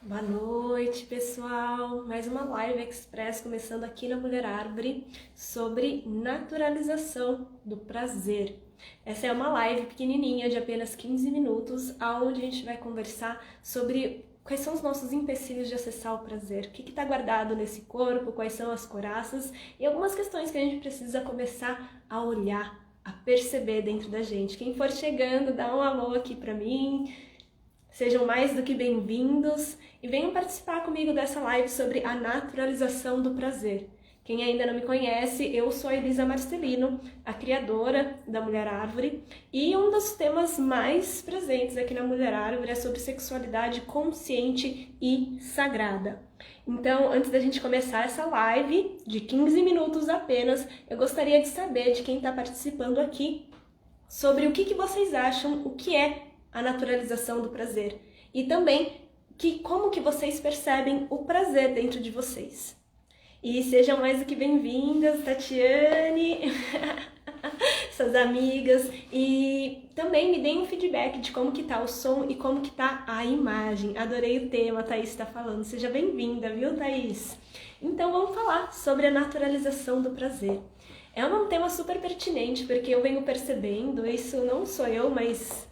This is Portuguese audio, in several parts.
Boa noite, pessoal! Mais uma live express começando aqui na Mulher Árvore sobre naturalização do prazer. Essa é uma live pequenininha de apenas 15 minutos, onde a gente vai conversar sobre quais são os nossos empecilhos de acessar o prazer, o que está guardado nesse corpo, quais são as coraças e algumas questões que a gente precisa começar a olhar, a perceber dentro da gente. Quem for chegando, dá um alô aqui para mim. Sejam mais do que bem-vindos e venham participar comigo dessa live sobre a naturalização do prazer. Quem ainda não me conhece, eu sou a Elisa Marcelino, a criadora da Mulher Árvore, e um dos temas mais presentes aqui na Mulher Árvore é sobre sexualidade consciente e sagrada. Então, antes da gente começar essa live, de 15 minutos apenas, eu gostaria de saber de quem está participando aqui sobre o que vocês acham, o que é a naturalização do prazer e também como que vocês percebem o prazer dentro de vocês. E sejam mais do que bem-vindas, Tatiane, suas amigas, e também me deem um feedback de como que tá o som e como que tá a imagem. Adorei o tema, a Thaís está falando. Seja bem-vinda, viu, Thaís? Então vamos falar sobre a naturalização do prazer. É um tema super pertinente, porque eu venho percebendo, isso não sou eu, mas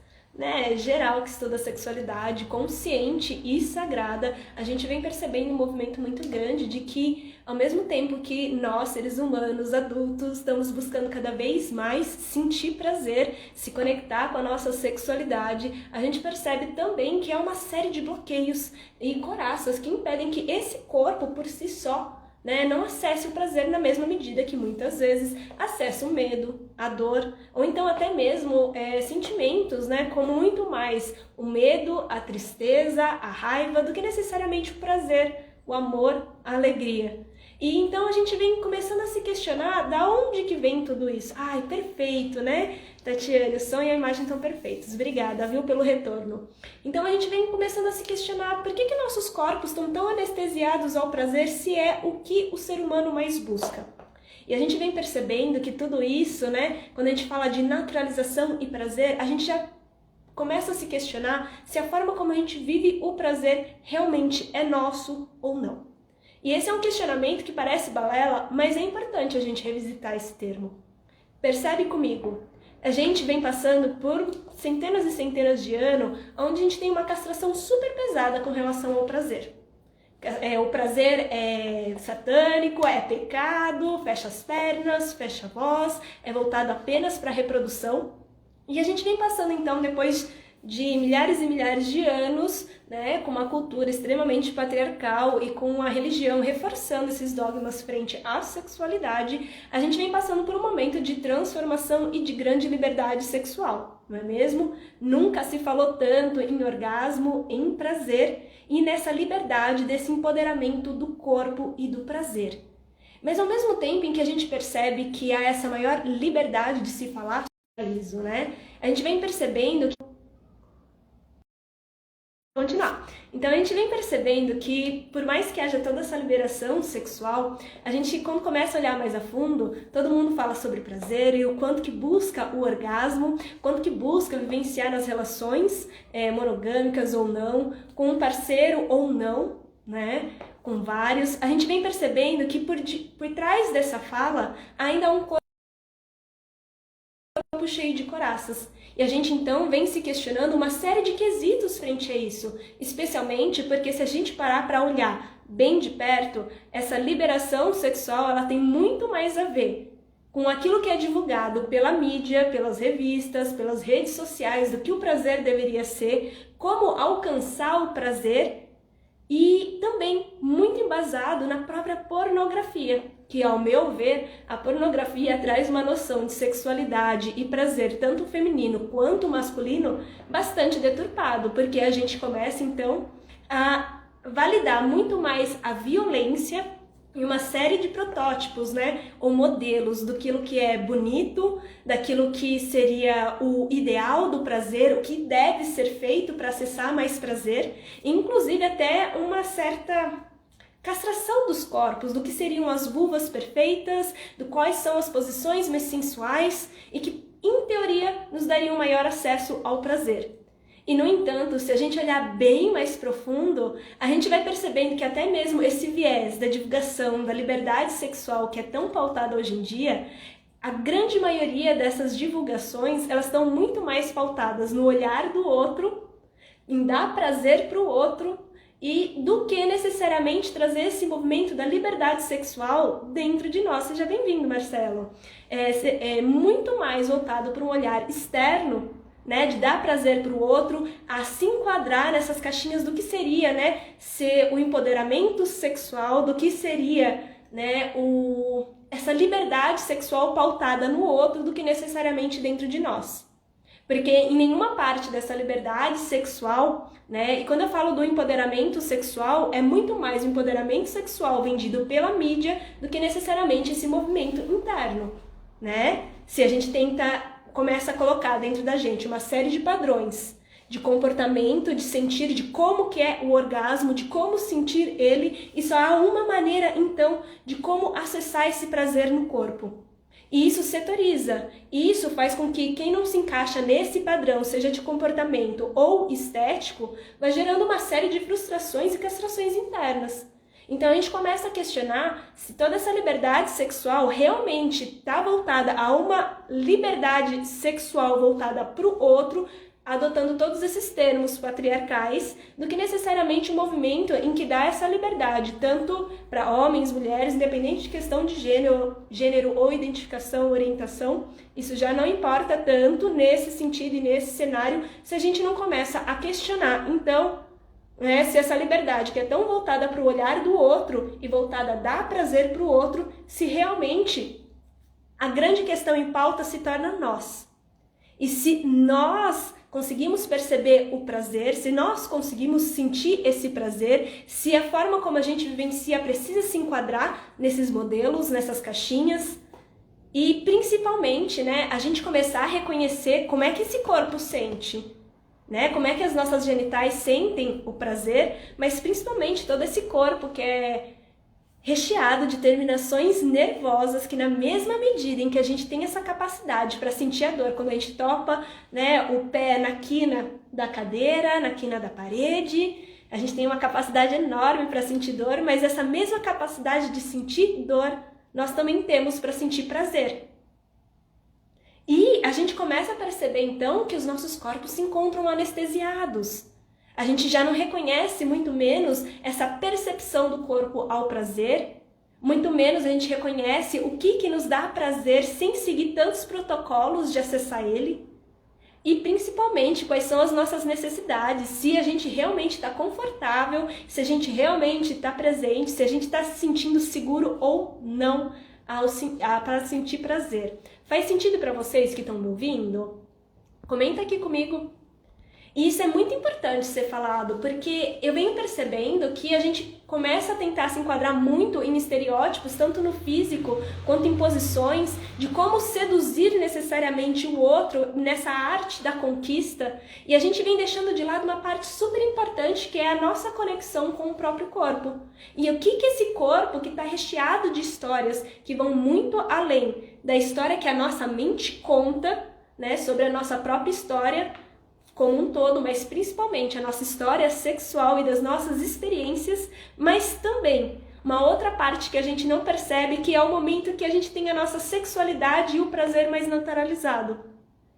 geral que estuda sexualidade consciente e sagrada, a gente vem percebendo um movimento muito grande de que, ao mesmo tempo que nós, seres humanos, adultos, estamos buscando cada vez mais sentir prazer, se conectar com a nossa sexualidade, a gente percebe também que há uma série de bloqueios e coraças que impedem que esse corpo, por si só, não acesse o prazer na mesma medida que muitas vezes acessa o medo, a dor, ou então até mesmo sentimentos, como muito mais o medo, a tristeza, a raiva, do que necessariamente o prazer, o amor, a alegria. E então a gente vem começando a se questionar da onde que vem tudo isso. Ai, perfeito, né? Tatiane, o som e a imagem estão perfeitos. Obrigada, viu, pelo retorno. Então a gente vem começando a se questionar por que nossos corpos estão tão anestesiados ao prazer se é o que o ser humano mais busca. E a gente vem percebendo que tudo isso, quando a gente fala de naturalização e prazer, a gente já começa a se questionar se a forma como a gente vive o prazer realmente é nosso ou não. E esse é um questionamento que parece balela, mas é importante a gente revisitar esse termo. Percebe comigo? A gente vem passando por centenas e centenas de anos onde a gente tem uma castração super pesada com relação ao prazer. O prazer é satânico, é pecado, fecha as pernas, fecha a voz, é voltado apenas para a reprodução. E a gente vem passando então, depois de milhares e milhares de anos, com uma cultura extremamente patriarcal e com a religião reforçando esses dogmas frente à sexualidade, a gente vem passando por um momento de transformação e de grande liberdade sexual, não é mesmo? Nunca se falou tanto em orgasmo, em prazer e nessa liberdade desse empoderamento do corpo e do prazer. Mas ao mesmo tempo em que a gente percebe que há essa maior liberdade de se falar sobre isso, a gente vem percebendo que continuar. Então a gente vem percebendo que, por mais que haja toda essa liberação sexual, a gente, quando começa a olhar mais a fundo, todo mundo fala sobre prazer e o quanto que busca o orgasmo, quanto que busca vivenciar nas relações monogâmicas ou não, com um parceiro ou não, com vários. A gente vem percebendo que por trás dessa fala ainda há um corpo cheio de coraças. E a gente então vem se questionando uma série de quesitos frente a isso, especialmente porque se a gente parar para olhar bem de perto, essa liberação sexual ela tem muito mais a ver com aquilo que é divulgado pela mídia, pelas revistas, pelas redes sociais, do que o prazer deveria ser, como alcançar o prazer, e também muito embasado na própria pornografia, que, ao meu ver, a pornografia traz uma noção de sexualidade e prazer, tanto feminino quanto masculino, bastante deturpado, porque a gente começa, então, a validar muito mais a violência e uma série de protótipos, ou modelos daquilo que é bonito, daquilo que seria o ideal do prazer, o que deve ser feito para acessar mais prazer, inclusive até uma certa castração dos corpos, do que seriam as vulvas perfeitas, do quais são as posições mais sensuais e que, em teoria, nos dariam maior acesso ao prazer. E, no entanto, se a gente olhar bem mais profundo, a gente vai percebendo que até mesmo esse viés da divulgação da liberdade sexual que é tão pautada hoje em dia, a grande maioria dessas divulgações, elas estão muito mais pautadas no olhar do outro, em dar prazer para o outro, e do que necessariamente trazer esse movimento da liberdade sexual dentro de nós. Seja bem-vindo, Marcelo. É muito mais voltado para um olhar externo, né, de dar prazer para o outro, a se enquadrar nessas caixinhas do que seria, né, ser o empoderamento sexual, do que seria, né, essa liberdade sexual pautada no outro do que necessariamente dentro de nós. Porque em nenhuma parte dessa liberdade sexual, né, e quando eu falo do empoderamento sexual, é muito mais o empoderamento sexual vendido pela mídia do que necessariamente esse movimento interno, né? Se a gente começa a colocar dentro da gente uma série de padrões de comportamento, de sentir, de como que é o orgasmo, de como sentir ele, e só há uma maneira, então, de como acessar esse prazer no corpo. E isso setoriza, e isso faz com que quem não se encaixa nesse padrão, seja de comportamento ou estético, vai gerando uma série de frustrações e castrações internas. Então a gente começa a questionar se toda essa liberdade sexual realmente está voltada a uma liberdade sexual voltada para o outro, adotando todos esses termos patriarcais, do que necessariamente um movimento em que dá essa liberdade, tanto para homens, mulheres, independente de questão de gênero ou identificação, orientação. Isso já não importa tanto nesse sentido e nesse cenário, se a gente não começa a questionar. Então, se essa liberdade que é tão voltada para o olhar do outro e voltada a dar prazer para o outro, se realmente a grande questão em pauta se torna nós. E se nós conseguimos perceber o prazer, se nós conseguimos sentir esse prazer, se a forma como a gente vivencia precisa se enquadrar nesses modelos, nessas caixinhas, e principalmente, né, a gente começar a reconhecer como é que esse corpo sente, né? Como é que as nossas genitais sentem o prazer, mas principalmente todo esse corpo que é recheado de terminações nervosas que, na mesma medida em que a gente tem essa capacidade para sentir a dor, quando a gente topa, né, o pé na quina da cadeira, na quina da parede, a gente tem uma capacidade enorme para sentir dor, mas essa mesma capacidade de sentir dor nós também temos para sentir prazer. E a gente começa a perceber então que os nossos corpos se encontram anestesiados. A gente já não reconhece muito menos essa percepção do corpo ao prazer, muito menos a gente reconhece o que nos dá prazer sem seguir tantos protocolos de acessar ele, e principalmente quais são as nossas necessidades, se a gente realmente está confortável, se a gente realmente está presente, se a gente está se sentindo seguro ou não para sentir prazer. Faz sentido para vocês que estão me ouvindo? Comenta aqui comigo. E isso é muito importante ser falado, porque eu venho percebendo que a gente começa a tentar se enquadrar muito em estereótipos, tanto no físico quanto em posições, de como seduzir necessariamente o outro nessa arte da conquista, e a gente vem deixando de lado uma parte super importante, que é a nossa conexão com o próprio corpo. E o que esse corpo, que está recheado de histórias que vão muito além da história que a nossa mente conta, né, sobre a nossa própria história, como um todo, mas principalmente a nossa história sexual e das nossas experiências, mas também uma outra parte que a gente não percebe, que é o momento que a gente tem a nossa sexualidade e o prazer mais naturalizado,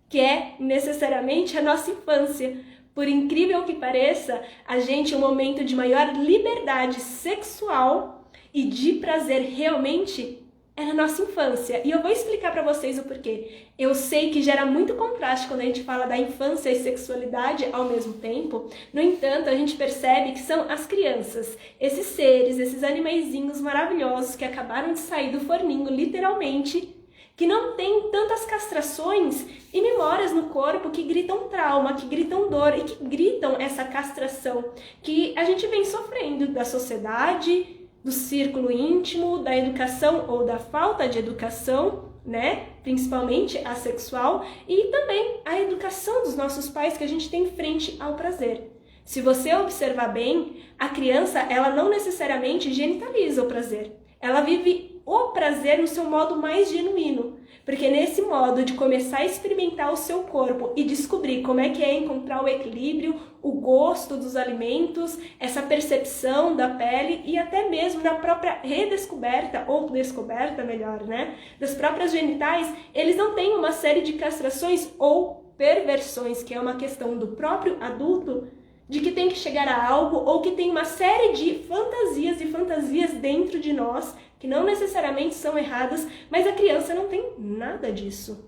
que é necessariamente a nossa infância. Por incrível que pareça, a gente, um momento de maior liberdade sexual e de prazer realmente é na nossa infância. E eu vou explicar para vocês o porquê. Eu sei que gera muito contraste quando a gente fala da infância e sexualidade ao mesmo tempo. No entanto, a gente percebe que são as crianças, esses seres, esses animaizinhos maravilhosos que acabaram de sair do forninho, literalmente, que não tem tantas castrações e memórias no corpo que gritam trauma, que gritam dor e que gritam essa castração que a gente vem sofrendo da sociedade, do círculo íntimo, da educação ou da falta de educação, né? Principalmente a sexual, e também a educação dos nossos pais que a gente tem frente ao prazer. Se você observar bem, a criança, ela não necessariamente genitaliza o prazer. Ela vive o prazer no seu modo mais genuíno. Porque nesse modo de começar a experimentar o seu corpo e descobrir como é que é encontrar o equilíbrio, o gosto dos alimentos, essa percepção da pele e até mesmo na própria redescoberta, ou descoberta melhor, né, das próprias genitais, eles não têm uma série de castrações ou perversões, que é uma questão do próprio adulto, de que tem que chegar a algo ou que tem uma série de fantasias e fantasias dentro de nós que não necessariamente são erradas, mas a criança não tem nada disso.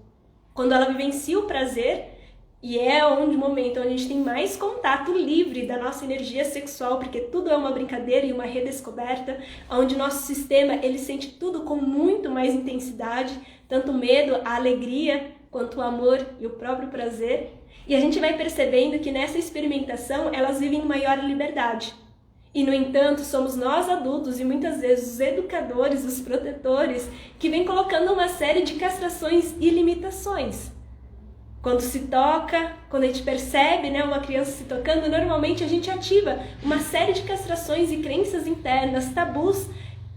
Quando ela vivencia o prazer, e é o momento onde a gente tem mais contato livre da nossa energia sexual, porque tudo é uma brincadeira e uma redescoberta, onde o nosso sistema ele sente tudo com muito mais intensidade, tanto o medo, a alegria, quanto o amor e o próprio prazer. E a gente vai percebendo que nessa experimentação elas vivem maior liberdade. E, no entanto, somos nós adultos e muitas vezes os educadores, os protetores, que vêm colocando uma série de castrações e limitações. Quando se toca, quando a gente percebe, né, uma criança se tocando, normalmente a gente ativa uma série de castrações e crenças internas, tabus,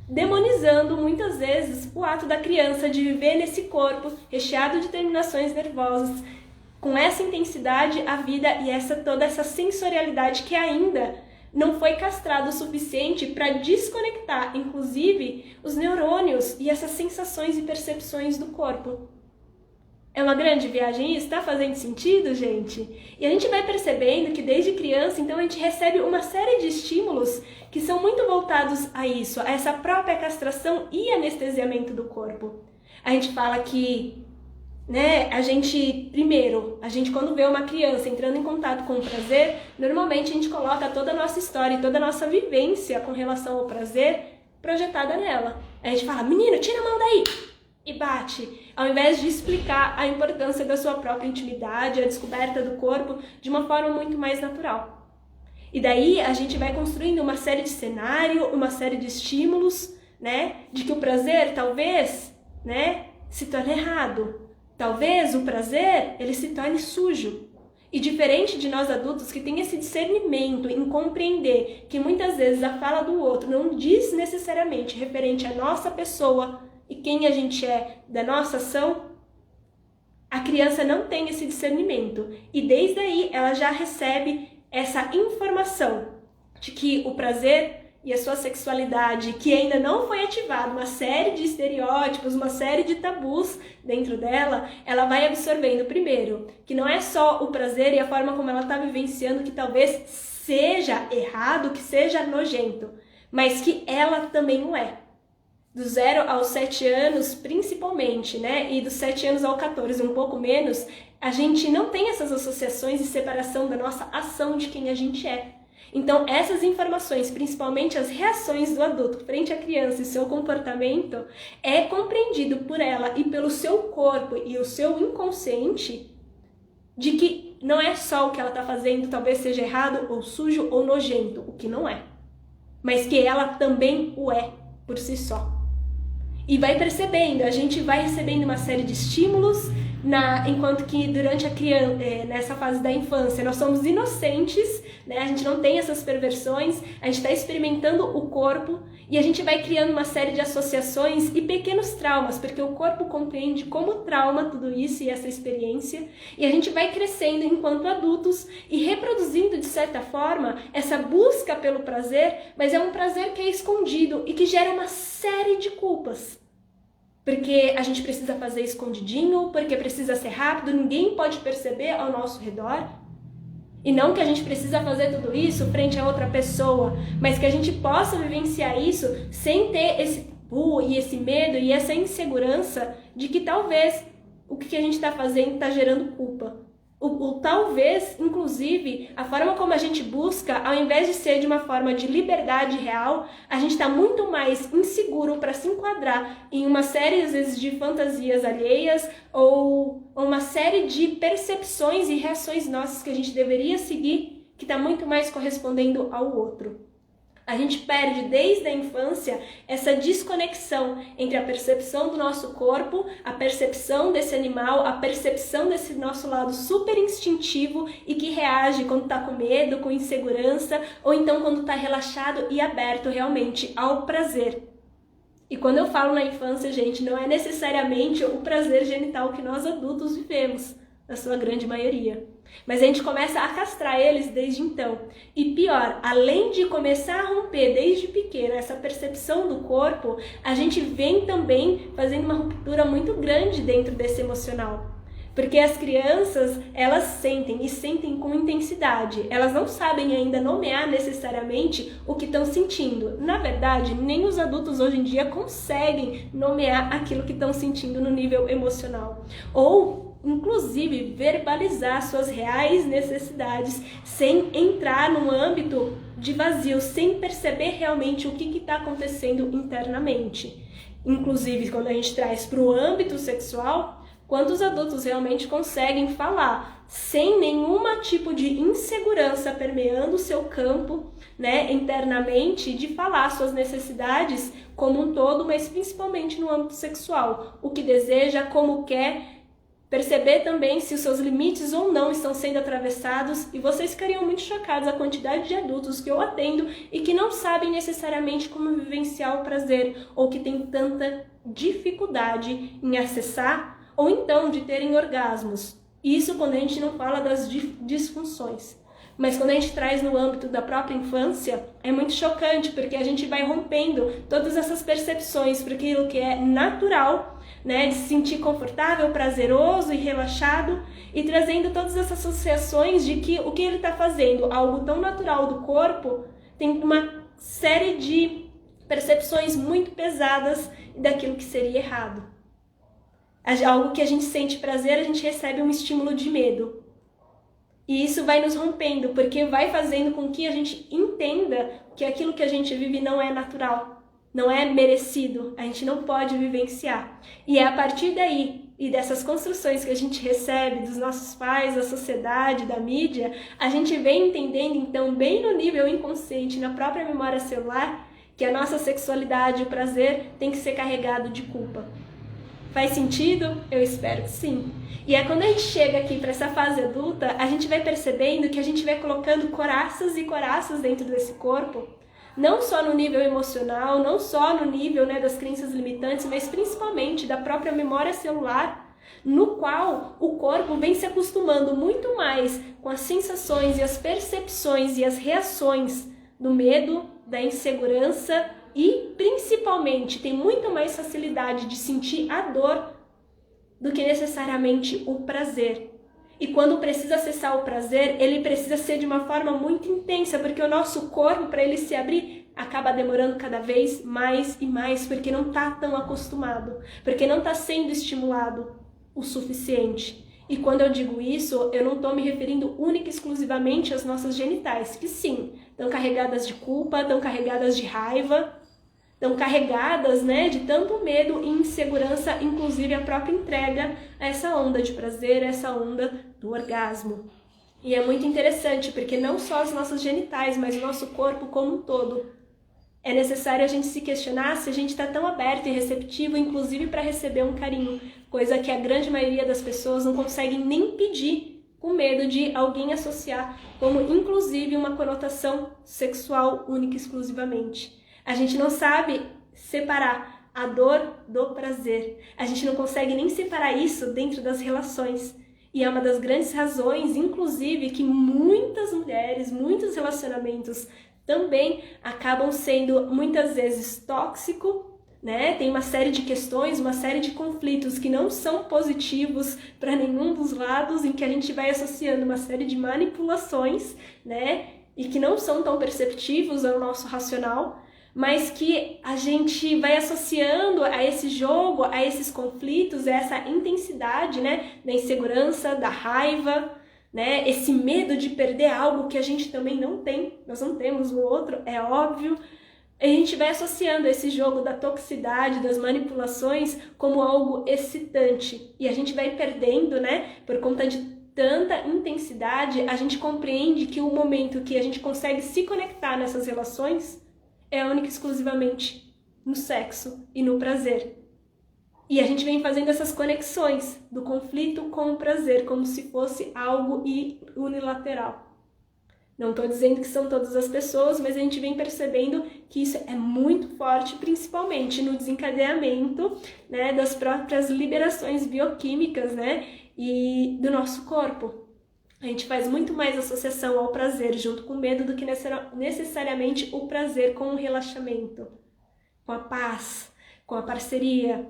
demonizando muitas vezes o ato da criança de viver nesse corpo recheado de terminações nervosas, com essa intensidade a vida e toda essa sensorialidade que ainda não foi castrado o suficiente para desconectar, inclusive, os neurônios e essas sensações e percepções do corpo. É uma grande viagem isso? Está fazendo sentido, gente? E a gente vai percebendo que desde criança, então, a gente recebe uma série de estímulos que são muito voltados a isso, a essa própria castração e anestesiamento do corpo. A gente fala que a gente quando vê uma criança entrando em contato com o prazer, normalmente a gente coloca toda a nossa história e toda a nossa vivência com relação ao prazer projetada nela. A gente fala, menino, tira a mão daí! E bate, ao invés de explicar a importância da sua própria intimidade, a descoberta do corpo de uma forma muito mais natural. E daí a gente vai construindo uma série de cenários, uma série de estímulos, de que o prazer talvez, se torne errado. Talvez o prazer, ele se torne sujo. E diferente de nós adultos que tem esse discernimento em compreender que muitas vezes a fala do outro não diz necessariamente referente à nossa pessoa e quem a gente é da nossa ação, a criança não tem esse discernimento. E desde aí ela já recebe essa informação de que o prazer e a sua sexualidade, que ainda não foi ativada, uma série de estereótipos, uma série de tabus dentro dela, ela vai absorvendo primeiro, que não é só o prazer e a forma como ela está vivenciando que talvez seja errado, que seja nojento, mas que ela também o é. Do 0 aos 7 anos, principalmente, e dos 7 anos ao 14, um pouco menos, a gente não tem essas associações e separação da nossa ação de quem a gente é. Então, essas informações, principalmente as reações do adulto frente à criança e seu comportamento, é compreendido por ela e pelo seu corpo e o seu inconsciente de que não é só o que ela está fazendo, talvez seja errado ou sujo ou nojento, o que não é, mas que ela também o é por si só. E vai percebendo, a gente vai recebendo uma série de estímulos, enquanto que durante a criança, nessa fase da infância, nós somos inocentes, a gente não tem essas perversões, a gente está experimentando o corpo e a gente vai criando uma série de associações e pequenos traumas, porque o corpo compreende como trauma tudo isso e essa experiência, e a gente vai crescendo enquanto adultos e reproduzindo de certa forma essa busca pelo prazer, mas é um prazer que é escondido e que gera uma série de culpas. Porque a gente precisa fazer escondidinho, porque precisa ser rápido, ninguém pode perceber ao nosso redor. E não que a gente precisa fazer tudo isso frente a outra pessoa, mas que a gente possa vivenciar isso sem ter esse tabu e esse medo e essa insegurança de que talvez o que a gente está fazendo está gerando culpa. Talvez, inclusive, a forma como a gente busca, ao invés de ser de uma forma de liberdade real, a gente está muito mais inseguro para se enquadrar em uma série, às vezes, de fantasias alheias ou uma série de percepções e reações nossas que a gente deveria seguir, que está muito mais correspondendo ao outro. A gente perde desde a infância essa desconexão entre a percepção do nosso corpo, a percepção desse animal, a percepção desse nosso lado super instintivo e que reage quando está com medo, com insegurança, ou então quando está relaxado e aberto realmente ao prazer. E quando eu falo na infância, gente, não é necessariamente o prazer genital que nós adultos vivemos, na sua grande maioria. Mas a gente começa a castrar eles desde então. E pior, além de começar a romper desde pequeno essa percepção do corpo, a gente vem também fazendo uma ruptura muito grande dentro desse emocional. Porque as crianças, elas sentem e sentem com intensidade. Elas não sabem ainda nomear necessariamente o que estão sentindo. Na verdade, nem os adultos hoje em dia conseguem nomear aquilo que estão sentindo no nível emocional. Ou inclusive verbalizar suas reais necessidades sem entrar num âmbito de vazio, sem perceber realmente o que está acontecendo internamente. Inclusive, quando a gente traz para o âmbito sexual, quantos adultos realmente conseguem falar sem nenhum tipo de insegurança permeando o seu campo, né, internamente, de falar suas necessidades como um todo, mas principalmente no âmbito sexual, o que deseja, como quer, perceber também se os seus limites ou não estão sendo atravessados, e vocês ficariam muito chocados a quantidade de adultos que eu atendo e que não sabem necessariamente como vivenciar o prazer, ou que tem tanta dificuldade em acessar, ou então de terem orgasmos. Isso quando a gente não fala das disfunções. Mas quando a gente traz no âmbito da própria infância, é muito chocante, porque a gente vai rompendo todas essas percepções para aquilo que é natural, né, de se sentir confortável, prazeroso e relaxado, e trazendo todas essas associações de que o que ele está fazendo, algo tão natural do corpo, tem uma série de percepções muito pesadas daquilo que seria errado. Algo que a gente sente prazer, a gente recebe um estímulo de medo. E isso vai nos rompendo, porque vai fazendo com que a gente entenda que aquilo que a gente vive não é natural, não é merecido, a gente não pode vivenciar. E é a partir daí e dessas construções que a gente recebe dos nossos pais, da sociedade, da mídia, a gente vem entendendo então bem no nível inconsciente, na própria memória celular, que a nossa sexualidade, o prazer, tem que ser carregado de culpa. Faz sentido? Eu espero que sim. E é quando a gente chega aqui para essa fase adulta, a gente vai percebendo que a gente vai colocando coraças e coraças dentro desse corpo, não só no nível emocional, não só no nível, né, das crenças limitantes, mas principalmente da própria memória celular, no qual o corpo vem se acostumando muito mais com as sensações e as percepções e as reações do medo, da insegurança e, principalmente, tem muito mais facilidade de sentir a dor do que necessariamente o prazer. E quando precisa acessar o prazer, ele precisa ser de uma forma muito intensa, porque o nosso corpo, para ele se abrir, acaba demorando cada vez mais e mais, porque não está tão acostumado, porque não está sendo estimulado o suficiente. E quando eu digo isso, eu não estou me referindo única e exclusivamente às nossas genitais, que sim, estão carregadas de culpa, estão carregadas de raiva, estão carregadas, né, de tanto medo e insegurança, inclusive a própria entrega a essa onda de prazer, a essa onda do orgasmo. E é muito interessante, porque não só as nossas genitais, mas o nosso corpo como um todo. É necessário a gente se questionar se a gente está tão aberto e receptivo, inclusive para receber um carinho, coisa que a grande maioria das pessoas não conseguem nem pedir, com medo de alguém associar como inclusive uma conotação sexual única e exclusivamente. A gente não sabe separar a dor do prazer. A gente não consegue nem separar isso dentro das relações. E é uma das grandes razões, inclusive, que muitas mulheres, muitos relacionamentos também acabam sendo muitas vezes tóxicos, né? Tem uma série de questões, uma série de conflitos que não são positivos para nenhum dos lados, em que a gente vai associando uma série de manipulações, né? E que não são tão perceptivos ao nosso racional, mas que a gente vai associando a esse jogo, a esses conflitos, a essa intensidade, né, da insegurança, da raiva, né, esse medo de perder algo que a gente também não tem, nós não temos o outro, é óbvio. A gente vai associando esse jogo da toxicidade, das manipulações, como algo excitante, e a gente vai perdendo, né, por conta de tanta intensidade, a gente compreende que o momento que a gente consegue se conectar nessas relações é única e exclusivamente no sexo e no prazer. E a gente vem fazendo essas conexões do conflito com o prazer, como se fosse algo unilateral. Não estou dizendo que são todas as pessoas, mas a gente vem percebendo que isso é muito forte, principalmente no desencadeamento, né, das próprias liberações bioquímicas, né, e do nosso corpo. A gente faz muito mais associação ao prazer junto com o medo do que necessariamente o prazer com o relaxamento, com a paz, com a parceria.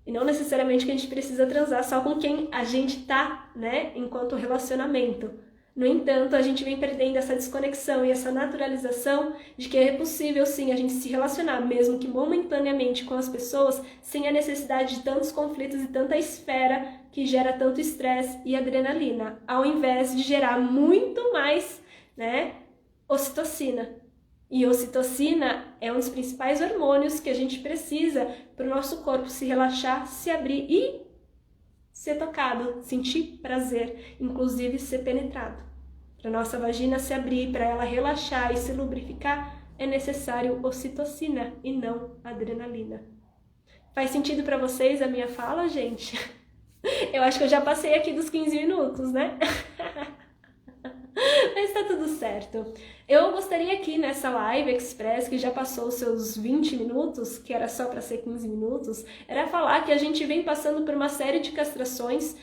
E não necessariamente que a gente precisa transar só com quem a gente tá, né, enquanto relacionamento. No entanto, a gente vem perdendo essa desconexão e essa naturalização de que é possível, sim, a gente se relacionar, mesmo que momentaneamente, com as pessoas, sem a necessidade de tantos conflitos e tanta esfera que gera tanto estresse e adrenalina, ao invés de gerar muito mais, né, ocitocina. E ocitocina é um dos principais hormônios que a gente precisa para o nosso corpo se relaxar, se abrir e ser tocado, sentir prazer, inclusive ser penetrado. Para nossa vagina se abrir, para ela relaxar e se lubrificar, é necessário ocitocina e não adrenalina. Faz sentido para vocês a minha fala, gente? Eu acho que eu já passei aqui dos 15 minutos, né? Mas tá tudo certo. Eu gostaria aqui nessa live express, que já passou os seus 20 minutos, que era só para ser 15 minutos, era falar que a gente vem passando por uma série de castrações,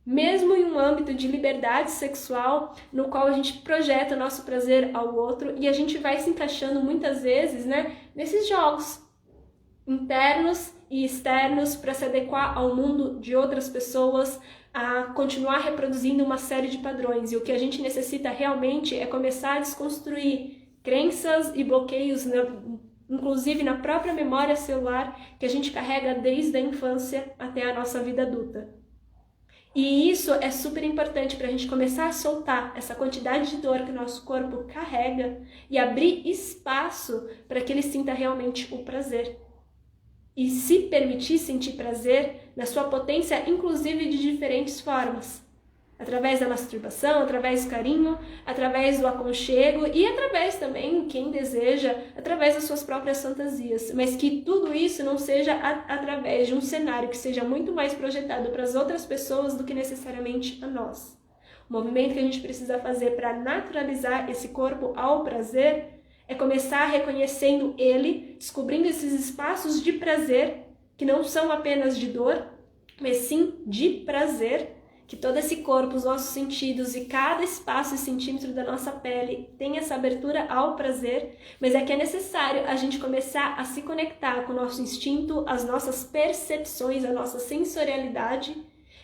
mesmo em um âmbito de liberdade sexual, no qual a gente projeta o nosso prazer ao outro e a gente vai se encaixando muitas vezes, né, nesses jogos internos e externos para se adequar ao mundo de outras pessoas, a continuar reproduzindo uma série de padrões. E o que a gente necessita realmente é começar a desconstruir crenças e bloqueios, inclusive na própria memória celular, que a gente carrega desde a infância até a nossa vida adulta. E isso é super importante para a gente começar a soltar essa quantidade de dor que o nosso corpo carrega e abrir espaço para que ele sinta realmente o prazer. E se permitir sentir prazer na sua potência, inclusive de diferentes formas. Através da masturbação, através do carinho, através do aconchego e através também, quem deseja, através das suas próprias fantasias. Mas que tudo isso não seja através de um cenário que seja muito mais projetado para as outras pessoas do que necessariamente a nós. O movimento que a gente precisa fazer para naturalizar esse corpo ao prazer é começar reconhecendo ele, descobrindo esses espaços de prazer, que não são apenas de dor, mas sim de prazer, que todo esse corpo, os nossos sentidos e cada espaço e centímetro da nossa pele tem essa abertura ao prazer, mas é que é necessário a gente começar a se conectar com o nosso instinto, as nossas percepções, a nossa sensorialidade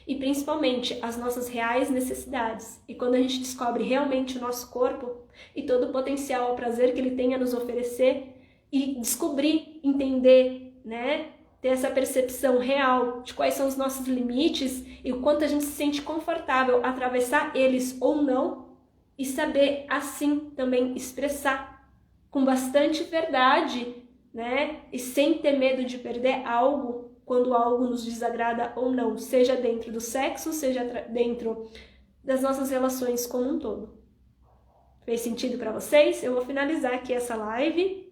e principalmente as nossas reais necessidades. E quando a gente descobre realmente o nosso corpo e todo o potencial ao prazer que ele tem a nos oferecer e descobrir, entender, né, ter essa percepção real de quais são os nossos limites e o quanto a gente se sente confortável atravessar eles ou não e saber assim também expressar com bastante verdade, né, e sem ter medo de perder algo quando algo nos desagrada ou não, seja dentro do sexo, seja dentro das nossas relações como um todo. Fez sentido para vocês? Eu vou finalizar aqui essa live.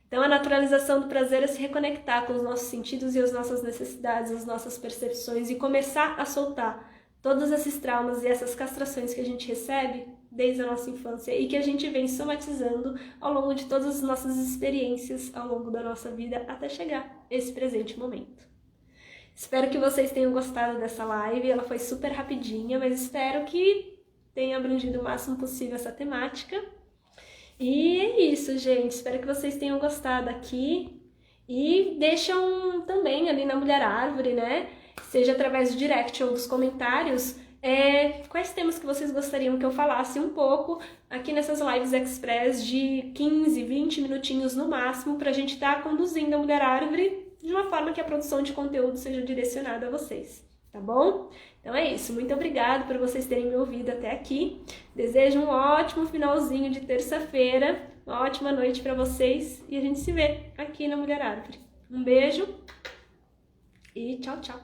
Então, a naturalização do prazer é se reconectar com os nossos sentidos e as nossas necessidades, as nossas percepções e começar a soltar todos esses traumas e essas castrações que a gente recebe desde a nossa infância e que a gente vem somatizando ao longo de todas as nossas experiências ao longo da nossa vida até chegar a esse presente momento. Espero que vocês tenham gostado dessa live, ela foi super rapidinha, mas espero que tenha abrangido o máximo possível essa temática. E é isso, gente. Espero que vocês tenham gostado aqui. E deixam também ali na Mulher Árvore, né? Seja através do direct ou dos comentários, quais temas que vocês gostariam que eu falasse um pouco aqui nessas lives express de 15, 20 minutinhos no máximo, para a gente estar conduzindo a Mulher Árvore de uma forma que a produção de conteúdo seja direcionada a vocês, tá bom? Então é isso, muito obrigada por vocês terem me ouvido até aqui. Desejo um ótimo finalzinho de terça-feira, uma ótima noite para vocês e a gente se vê aqui na Mulher Árvore. Um beijo e tchau, tchau!